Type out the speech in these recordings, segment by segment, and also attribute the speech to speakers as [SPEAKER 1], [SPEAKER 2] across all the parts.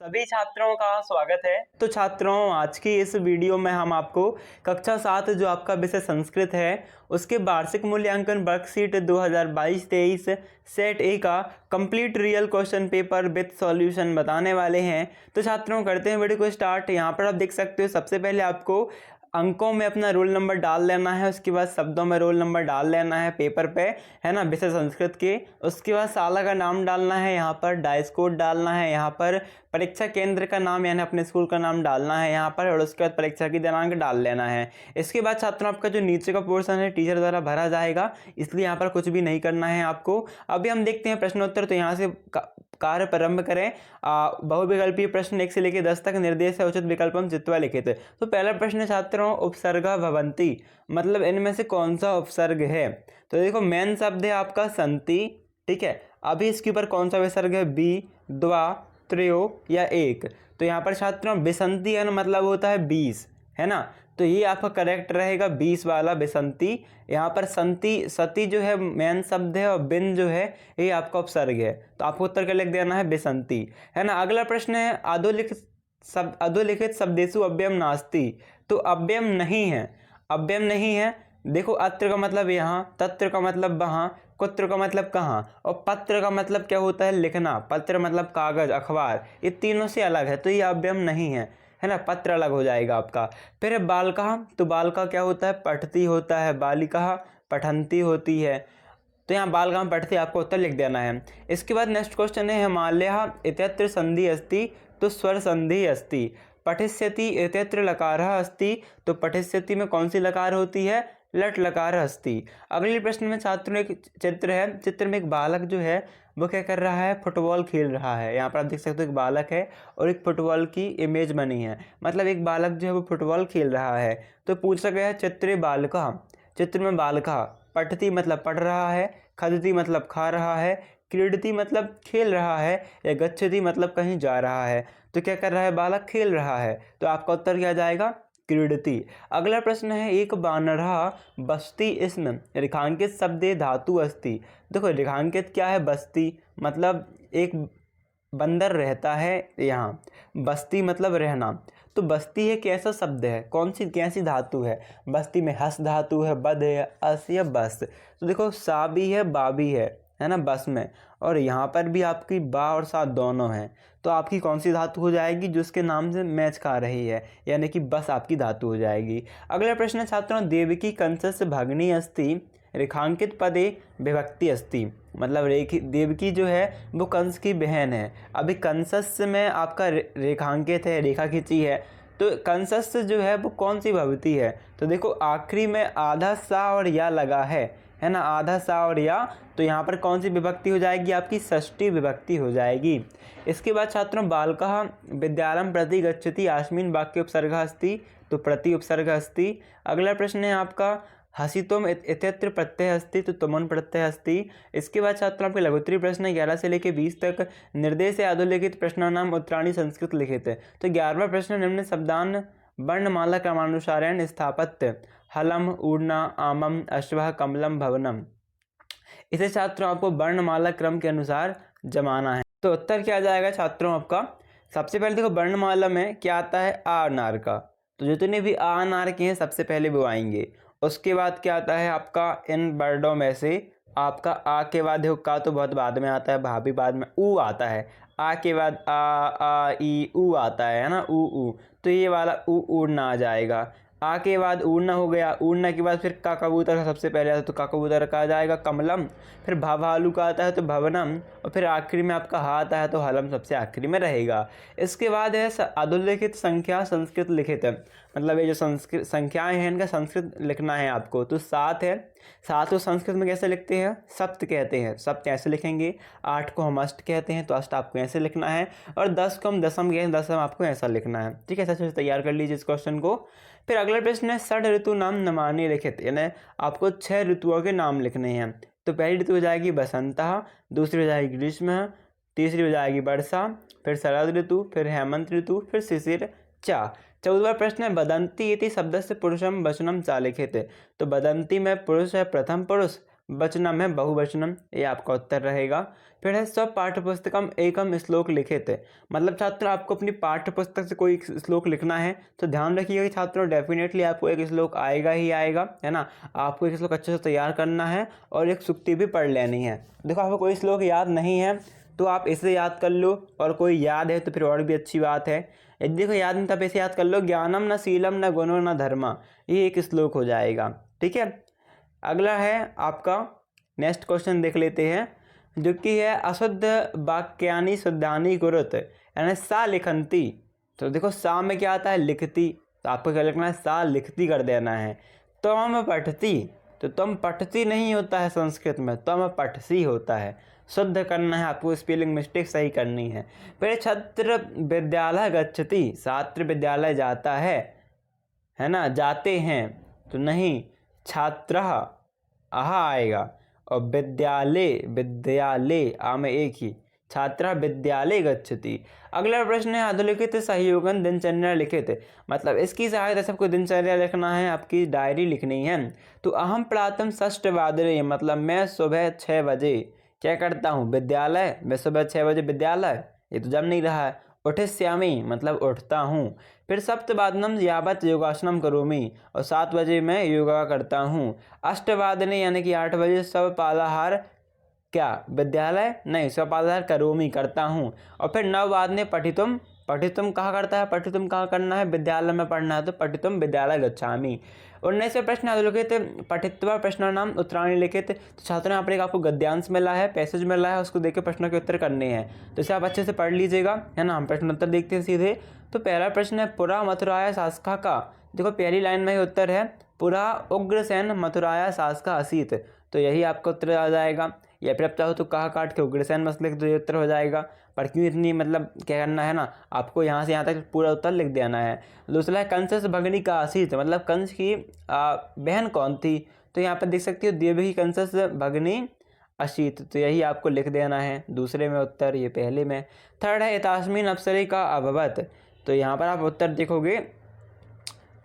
[SPEAKER 1] सभी छात्रों का स्वागत है। तो छात्रों, आज की इस वीडियो में हम आपको कक्षा 7 जो आपका विषय संस्कृत है उसके वार्षिक मूल्यांकन वर्कशीट 2022-23 सेट ए का complete real question paper with solution बताने वाले हैं। तो छात्रों, करते हैं वीडियो को स्टार्ट। यहाँ पर आप देख सकते हो, सबसे पहले आपको अंकों में अपना रोल नंबर डाल लेना है, उसके बाद शब्दों में रोल नंबर डाल लेना है पेपर पे, है ना, विषय संस्कृत के। उसके बाद साला का नाम डालना है, यहाँ पर डाइस कोड डालना है, यहाँ पर परीक्षा केंद्र का नाम यानी अपने स्कूल का नाम डालना है यहाँ पर, और उसके बाद परीक्षा की दिनांक डाल लेना है। इसके बाद छात्रों, आपका जो नीचे का पोर्शन है टीचर द्वारा भरा जाएगा, इसलिए यहाँ पर कुछ भी नहीं करना है आपको। अभी हम देखते हैं प्रश्नोत्तर। तो यहाँ से कार्य प्रारंभ करें। बहुविकल्पीय प्रश्न 1 से लेकर 10 तक, निर्देश है उचित विकल्पम चित्वा लिखित। तो पहला प्रश्न छात्रों, उपसर्गा भवंती मतलब इनमें से कौन सा उपसर्ग है? तो देखो, मेन शब्द है आपका संति, ठीक है। अभी इसके ऊपर कौन सा विसर्ग है? बी, द्वा, त्रयो या एक। तो यहाँ पर छात्रों विसंति है ना, मतलब होता है 20, है ना। तो ये आपका करेक्ट रहेगा, 20 वाला विसंति। यहाँ पर संति सती जो है मेन शब्द है, और बिन जो है ये आपका उपसर्ग है। तो आपको उत्तर क्या लिख देना है? विसंति, है ना। अगला प्रश्न है, अधोलिखित शब्देषु अव्ययम नास्ति। तो अव्ययम नहीं है, अव्ययम नहीं है। देखो, अत्र का मतलब यहाँ, तत्र का मतलब वहाँ, कुत्र का मतलब कहाँ, और पत्र का मतलब क्या होता है? लिखना। पत्र मतलब कागज, अखबार। ये तीनों से अलग है, तो ये अव्ययम नहीं है, है ना। पत्र अलग हो जाएगा आपका। फिर है बालिका। तो बालिका क्या होता है? पठती होता है। बालिका पठंती होती है। तो यहाँ बालिका में पठती, आपको उत्तर लिख देना है। इसके बाद नेक्स्ट क्वेश्चन है, हिमालय इत्यत्र संधि अस्ति तो स्वर संधि अस्ति। पठिष्यति इत्यत्र लकारः अस्ति तो पठिष्यति में कौन सी लकार होती है? लट लकार अस्ति। अगले प्रश्न में छात्रों, एक चित्र है, चित्र में एक बालक जो है वो क्या कर रहा है? फुटबॉल खेल रहा है। यहाँ पर आप देख सकते हो एक बालक है और एक फुटबॉल की इमेज बनी है, मतलब एक बालक जो है वो फुटबॉल खेल रहा है। तो पूछा गया है, चित्रे बालका, चित्र में बालका, पठती मतलब पढ़ रहा है, खदती मतलब खा रहा है, क्रीडती मतलब खेल रहा है, या गच्छति मतलब कहीं जा रहा है। तो क्या कर रहा है? बालक खेल रहा है। तो आपका उत्तर क्या जाएगा? क्रीडति। अगला प्रश्न है, एक बानरः बस्ती इसमें रेखांकित शब्दे धातु अस्ति। देखो, रेखांकित क्या है? बस्ती मतलब एक बंदर रहता है यहाँ, बस्ती मतलब रहना। तो बस्ती है कैसा शब्द है? कौन सी कैसी धातु है? बस्ती में हस धातु है, बद है, अस या बस। तो देखो, सा भी है, बा भी है ना, बस में। और यहाँ पर भी आपकी बा और सा दोनों हैं। तो आपकी कौन सी धातु हो जाएगी जो उसके नाम से मैच खा रही है, यानी कि बस आपकी धातु हो जाएगी। अगला प्रश्न है छात्रों, देवकी कंसस्य भगिनी अस्ति रेखांकित पदे विभक्ति अस्ति। मतलब देवकी जो है वो कंस की बहन है। अभी कंसस्य में आपका रेखांकित है, रेखा खींची है। तो कंसस्य जो है वो कौन सी भवती है? तो देखो, आखिरी में आधा सा और या लगा है ना, आधा सा और या। तो यहाँ पर कौन सी विभक्ति हो जाएगी? आपकी षष्ठी विभक्ति हो जाएगी। इसके बाद छात्रों, बालकः विद्यालयं प्रति गच्छति आस्मिन् वाक्य उपसर्गः अस्ति तो प्रति उपसर्ग अस्ति। अगला प्रश्न है आपका, हसितुम इत्यत्र प्रत्यय अस्ति तो तुमन प्रत्यय अस्ति। इसके बाद छात्रों, आपके लघुत्तरीय प्रश्न 11 से लेकर 20 तक, निर्देश है अधोलिखित प्रश्नानाम उत्तराणि संस्कृत लिखित। तो 11वां प्रश्न, निम्न शब्दान वर्णमाला क्रमानुसारेण स्थापत्य हलम, ऊर्णा, आमम, अश्वः, कमलम, भवनम। इसे छात्रों आपको वर्णमाला क्रम के अनुसार जमाना है। तो उत्तर क्या आ जाएगा छात्रों आपका? सबसे पहले देखो, वर्णमाला में क्या आता है? आ अनार का। तो जितने भी आ अनार के हैं सबसे पहले वो आएंगे। उसके बाद क्या आता है आपका? इन वर्डों में से आपका आ के बाद देखो, का तो बहुत बाद में आता है, भा भी बाद में, ऊ आता है। आ के बाद आ ई ऊ आता है ना, ऊ ऊ। तो ये वाला ऊ उड़ना आ जाएगा। आ के बाद उड़ना हो गया, उड़ना के बाद फिर का कबूतर का सबसे पहले आता है, तो का कबूतर का आ जाएगा कमलम। फिर भा भालू का आता है तो भवनम, और फिर आखिरी में आपका हा आता है तो हलम सबसे आखिरी में रहेगा। इसके बाद है अधोलिखित संख्या संस्कृत लिखित। मतलब ये जो संस्कृत संख्याएं हैं इनका संस्कृत लिखना है आपको। तो 7 है, 7 को संस्कृत में कैसे लिखते हैं? सप्त कहते हैं। सप्त कैसे लिखेंगे? 8 को हम अष्ट कहते हैं, तो अष्ट आपको ऐसे लिखना है। और 10 को हम दसम कहते हैं, दसम आपको ऐसा लिखना है। ठीक है, ऐसे तैयार कर लीजिए इस क्वेश्चन को। फिर अगला प्रश्न है, षड ऋतु नाम नमानि लिखित। यानी आपको 6 ऋतुओं के नाम लिखने हैं। तो पहली ऋतु हो जाएगी बसंत, दूसरी हो जाएगी ग्रीष्म, तीसरी हो जाएगी वर्षा, फिर शरद ऋतु, फिर हेमंत ऋतु, फिर शिशिर चा। 14वां प्रश्न है, बदंती इति शब्द से पुरुषम वचनम चा लिखित। तो बदंती में पुरुष है प्रथम पुरुष, वचनम है बहुवचनम, ये आपका उत्तर रहेगा। फिर है स्व पाठ्यपुस्तकम एकम श्लोक लिखित, मतलब छात्र आपको अपनी पाठ्य पुस्तक से कोई श्लोक लिखना है तो ध्यान रखिएगा कि छात्रों डेफिनेटली आपको एक श्लोक आएगा ही आएगा, है ना। आपको एक श्लोक अच्छे से तैयार करना है और एक सूक्ति भी पढ़ लेनी है। देखो आपको कोई श्लोक याद नहीं है तो आप इसे याद कर लो, और कोई याद है तो फिर और भी अच्छी बात है। यदि देखो याद नहीं तब इसे याद कर लो, ज्ञानम न शीलम न गुणो न धर्मा, ये एक श्लोक हो जाएगा। ठीक है, अगला है आपका नेक्स्ट क्वेश्चन देख लेते हैं, जो कि है अशुद्ध वाक्यानि शुद्धानि कुरुत, यानी सा लिखंती। तो देखो सा में क्या आता है, लिखती, तो आपको क्या लिखना है, सा लिखती कर देना है। त्वम पठती, तो तुम पठती नहीं होता है संस्कृत में, त्वम पठसी होता है, शुद्ध करना है आपको, स्पेलिंग मिस्टेक सही करनी है। फिर छात्र विद्यालय गच्छति, छात्र विद्यालय जाता है ना, जाते हैं, तो नहीं, छात्र आहा आएगा, और विद्यालय आ में एक ही, छात्र विद्यालय गच्छति। अगला प्रश्न है अधोलिखित सहयोगन दिनचर्या लिखित, मतलब इसकी सहायता से आपको दिनचर्या लिखना है, आपकी डायरी लिखनी है। तो अहम प्रातः षष्ठवादने, मतलब मैं सुबह 6 बजे क्या करता हूँ, विद्यालय, मैं सुबह 6 बजे विद्यालय, ये तो जम नहीं रहा है। उठिष्यामि, मतलब उठता हूँ। फिर सप्तवादनम यावत योगासनम करोमि, और 7 बजे मैं योगा करता हूँ। अष्टवादने यानी कि 8 बजे सब पालाहार, क्या विद्यालय, नहीं, स्वपालाहार करोमि, करता हूँ। और फिर 9 वादने पठितुम, पठितुम कहाँ करता है, पठितुम कहाँ करना है, विद्यालय में पढ़ना है, तो पठितुम विद्यालय गच्छामि। 19वें प्रश्न अधोलिखित पठित्वा प्रश्नानाम उत्तराणि लिखित, तो छात्रों यहाँ पर एक आपको गद्यांश मिला है, पैसेज मिला है, उसको देख के प्रश्नों के उत्तर करने हैं, तो इसे आप अच्छे से पढ़ लीजिएगा, है ना। हम प्रश्न उत्तर देखते हैं सीधे। तो पहला प्रश्न है पुरा मथुराया शासका का, देखो पहली लाइन में ही उत्तर है, पुरा उग्रसेन मथुराया शासका असीत, तो यही आपका उत्तर आ जाएगा। या फिर आप चाहो तो कहा काट के उग्रसेन बस लिख दो, ये उत्तर हो जाएगा। पर क्यों इतनी मतलब क्या करना है ना, आपको यहाँ से यहाँ तक पूरा उत्तर लिख देना है। दूसरा है कंस भगनी का असीत, मतलब कंस की बहन कौन थी, तो यहाँ पर देख सकते हो देवकी कंस भगनी अशीत, तो यही आपको लिख देना है, दूसरे में उत्तर, ये पहले में। थर्ड है इतास्मिन अप्सरे का अभवत, तो यहाँ पर आप उत्तर देखोगे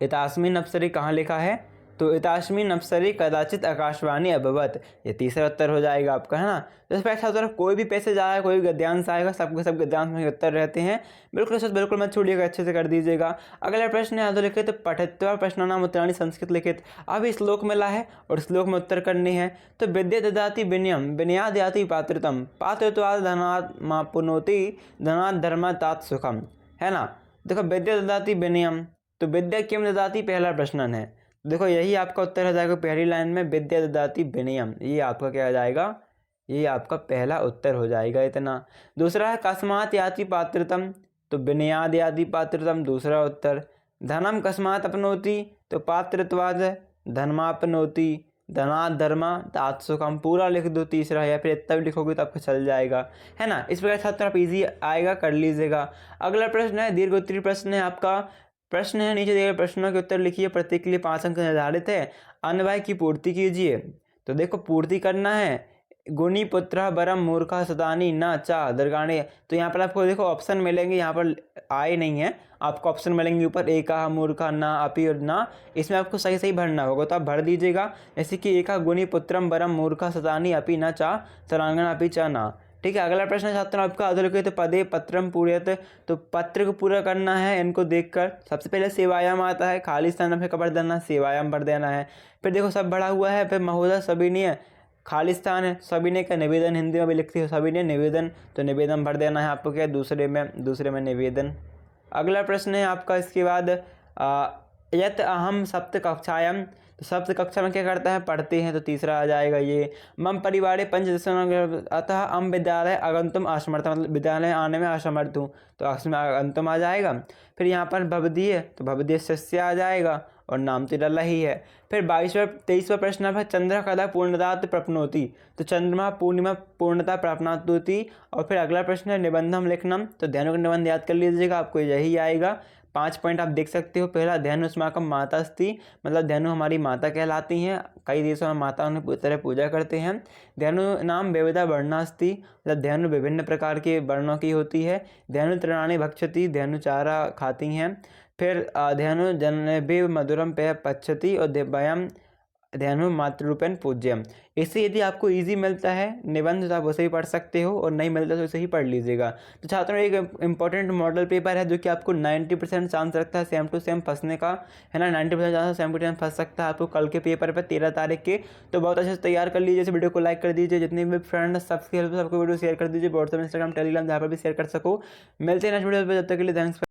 [SPEAKER 1] इतास्मिन अप्सरे कहाँ लिखा है, तो इतास्मिन अप्सरे कदाचित आकाशवाणी अभवत, ये तीसरा उत्तर हो जाएगा आपका, है ना। तो इस पर तरफ कोई भी पैसेज आएगा, कोई भी गद्यांश आएगा, सबके सब गद्यांश में उत्तर रहते हैं, बिल्कुल मत छोड़िएगा, अच्छे से कर दीजिएगा। अगला प्रश्न है अधोलिखित पठित्वा प्रश्नानाम उत्तराणि संस्कृत लिखित, अब श्लोक मिला है और श्लोक में उत्तर करने हैं। तो विद्या ददाति विनयम विनयाद याति पात्रतम पात्रत्वाद धनात् मापुनोति धनात् धर्मात् सुखम, है ना। देखो विद्या ददाति विनयम, तो विद्या किम ददाति पहला प्रश्न है, देखो यही आपका उत्तर हो जाएगा पहली लाइन में, विद्या ददाति विनयम, ये आपका क्या हो जाएगा, ये आपका पहला उत्तर हो जाएगा इतना। दूसरा है कस्मात् याति पात्रतम, तो विनयाद याति पात्रतम, दूसरा उत्तर। धनम कस्मात् अपनोति, तो पात्रत्वाद धर्मापनोति धनात् धर्मा तात सुखम, पूरा लिख दो तीसरा, या फिर इतना भी लिखोगे तो आपको चल जाएगा, है ना। इस प्रकार छात्र आप इजी आएगा, कर लीजिएगा। अगला प्रश्न है दीर्घोत्तरीय प्रश्न है आपका, प्रश्न है नीचे दिए गए प्रश्नों के उत्तर लिखिए, प्रत्येक के लिए 5 अंक निर्धारित है, अन्वय की पूर्ति कीजिए। तो देखो पूर्ति करना है, गुणी पुत्र बरम मूर्खा सदानी न चा दरगाने, तो यहाँ पर आपको देखो ऑप्शन मिलेंगे, यहाँ पर आए नहीं है, आपको ऑप्शन मिलेंगे ऊपर एका मूर्खा ना अपी और ना, इसमें आपको सही सही भरना होगा, तो आप भर दीजिएगा, जैसे कि एका गुणी पुत्रम बरम मूर्खा सदानी अपी न चा तरांगण अपी चा ना। ठीक है, अगला प्रश्न छात्रों आपका अधोलिखित पदे पत्रम पूर्यत, तो पत्र को पूरा करना है इनको देखकर। सबसे पहले सेवायाम आता है, खाली स्थान में भर देना, सेवायाम भर देना है। फिर देखो सब भरा हुआ है, फिर महोदय सविनय, खाली स्थान है, सविनय का निवेदन, हिंदी में भी लिखते हो सविनय निवेदन, तो निवेदन भर देना है आपको, क्या दूसरे में निवेदन। अगला प्रश्न है आपका इसके बाद यत अहम सप्त कक्षायाम, तो सप्त कक्षा में क्या करता है, पढ़ते हैं, तो तीसरा आ जाएगा ये। मम परिवारे पंचदश अतः अम विद्यालय आगंतुम असमर्थ, मतलब विद्यालय आने में असमर्थ हूँ, तो उसमें आगंतुम आ जाएगा। फिर यहाँ पर भवदीय, तो भवदीय सस्य आ जाएगा, और नाम तो डला ही है। फिर 23वां प्रश्न है चंद्र कदा पूर्णतात प्रपनोति, तो चंद्रमा पूर्णिमा पूर्णता प्राप्त होती। और फिर अगला प्रश्न है निबंधम लिखनम, तो धेनु का निबंध याद कर लीजिएगा, आपको यही आएगा। 5 पॉइंट आप देख सकते हो। पहला धेनु अस्माकं माता अस्ति, मतलब धेनु हमारी माता कहलाती हैं, कई देशों में माता उन्हें तरह पूजा करते हैं। धेनु नाम विविधा वर्णा अस्ति, मतलब धेनु विभिन्न प्रकार के वर्णों की होती है। धेनु तृणानि भक्षति, धेनु चारा खाती हैं। फिर धेनु जनेभ्य मधुरम पेय पच्छति, और वयम ध्यान मात्र रूपेण पूज्यम। इससे यदि आपको इजी मिलता है निबंध तो आप उसे ही पढ़ सकते हो, और नहीं मिलता तो उसे ही पढ़ लीजिएगा। तो छात्रों, एक इंपॉर्टेंट मॉडल पेपर है जो कि आपको 90% चांस रखता है सेम टू सेम फंसने का, है ना। 90% चांस सेम टू सेम फंस सकता है आपको कल के पेपर पर 13 तारीख के। तो बहुत अच्छे से तैयार कर लीजिए। इस वीडियो को लाइक कर दीजिए, जितने भी फ्रेंड्स सबके हेल्प सबको वीडियो शेयर कर दीजिए, व्हाट्सएप इंस्टाग्राम टेलीग्राम जहाँ पर भी शेयर कर सको। मिलते हैं नेक्स्ट वीडियो पर, जब तक के लिए थैंक्स।